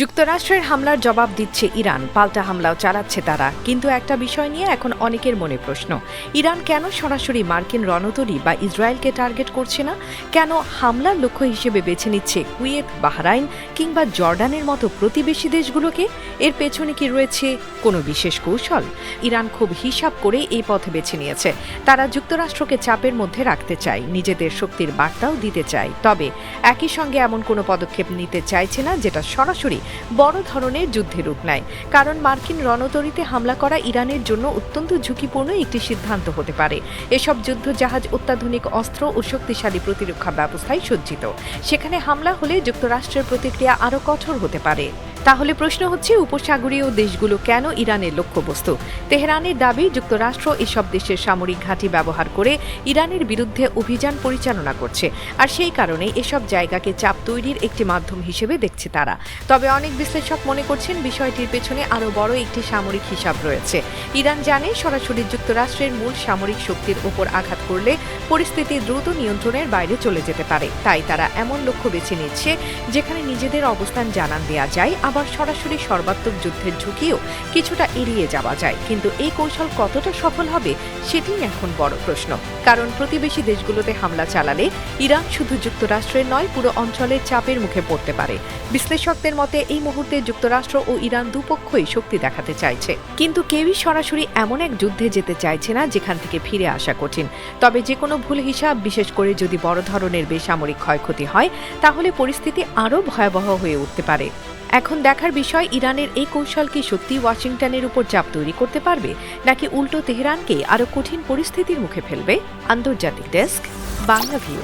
যুক্তরাষ্ট্রের হামলার জবাব দিচ্ছে ইরান, পাল্টা হামলাও চালাচ্ছে তারা। কিন্তু একটা বিষয় নিয়ে এখন অনেকের মনে প্রশ্ন, ইরান কেন সরাসরি মার্কিন রণতরী বা ইসরায়েলকে টার্গেট করছে না? কেন হামলার লক্ষ্য হিসেবে বেছে নিচ্ছে কুয়েত, বাহরাইন কিংবা জর্ডানের মতো প্রতিবেশী দেশগুলোকে? এর পেছনে কি রয়েছে কোনো বিশেষ কৌশল? ইরান খুব হিসাব করে এই পথে বেছে নিয়েছে। তারা যুক্তরাষ্ট্রকে চাপের মধ্যে রাখতে চায়, নিজেদের শক্তির বার্তাও দিতে চায়, তবে একই সঙ্গে এমন কোনো পদক্ষেপ নিতে চাইছে না যেটা সরাসরি বড় ধরনের যুদ্ধে রূপ নেয়। কারণ মার্কিন রণতরীতে হামলা করা ইরানের জন্য অত্যন্ত ঝুঁকিপূর্ণ একটি সিদ্ধান্ত হতে পারে। এসব যুদ্ধ জাহাজ অত্যাধুনিক অস্ত্র ও শক্তিশালী প্রতিরক্ষা ব্যবস্থায় সজ্জিত। সেখানে হামলা হলে যুক্তরাষ্ট্রের প্রতিক্রিয়া আরও কঠোর হতে পারে। তাহলে প্রশ্ন হচ্ছে, উপসাগরীয় দেশগুলো কেন ইরানের লক্ষ্যবস্তু? তেহরানের দাবি, যুক্তরাষ্ট্র এসব দেশের সামরিক ঘাঁটি ব্যবহার করে ইরানের বিরুদ্ধে অভিযান পরিচালনা করছে, আর সেই কারণে এসব জায়গাকে চাপ তৈরির একটি মাধ্যম হিসেবে দেখছে তারা। তবে অনেক বিশ্লেষক মনে করছেন বিষয়টির পেছনে আরও বড় একটি সামরিক হিসাব রয়েছে। ইরান জানে সরাসরি যুক্তরাষ্ট্রের মূল সামরিক শক্তির ওপর আঘাত করলে পরিস্থিতি দ্রুত নিয়ন্ত্রণের বাইরে চলে যেতে পারে। তাই তারা এমন লক্ষ্য বেছে নিচ্ছে যেখানে নিজেদের অবস্থান জানান দেওয়া যায়, আবার সরাসরি সর্বাত্মক যুদ্ধের ঝুঁকিও কিছুটা এড়িয়ে যাওয়া যায়। কিন্তু এই কৌশল কতটা সফল হবে সেটিই এখন বড় প্রশ্ন। কারণ প্রতিবেশী দেশগুলোতে হামলা চালালে ইরান শুধু যুক্তরাষ্ট্রের নয়, পুরো অঞ্চলের চাপের মুখে পড়তে পারে। বিশ্লেষকদের মতে এই মুহূর্তে যুক্তরাষ্ট্র ও ইরান দুপক্ষই শক্তি দেখাতে চাইছে, কিন্তু কেউই সরাসরি এমন এক যুদ্ধে যেতে চাইছে না যেখান থেকে ফিরে আসা কঠিন। তবে যে কোনো ভুল হিসাব, বিশেষ করে যদি বড় ধরনের বেসামরিক ক্ষয়ক্ষতি হয়, তাহলে পরিস্থিতি আরও ভয়াবহ হয়ে উঠতে পারে। এখন দেখার বিষয়, ইরানের এই কৌশল কি সত্যি ওয়াশিংটনের উপর চাপ তৈরি করতে পারবে, নাকি উল্টো তেহরানকে আরও কঠিন পরিস্থিতির মুখে ফেলবে? আন্তর্জাতিক ডেস্ক, বাংলা ভিউ।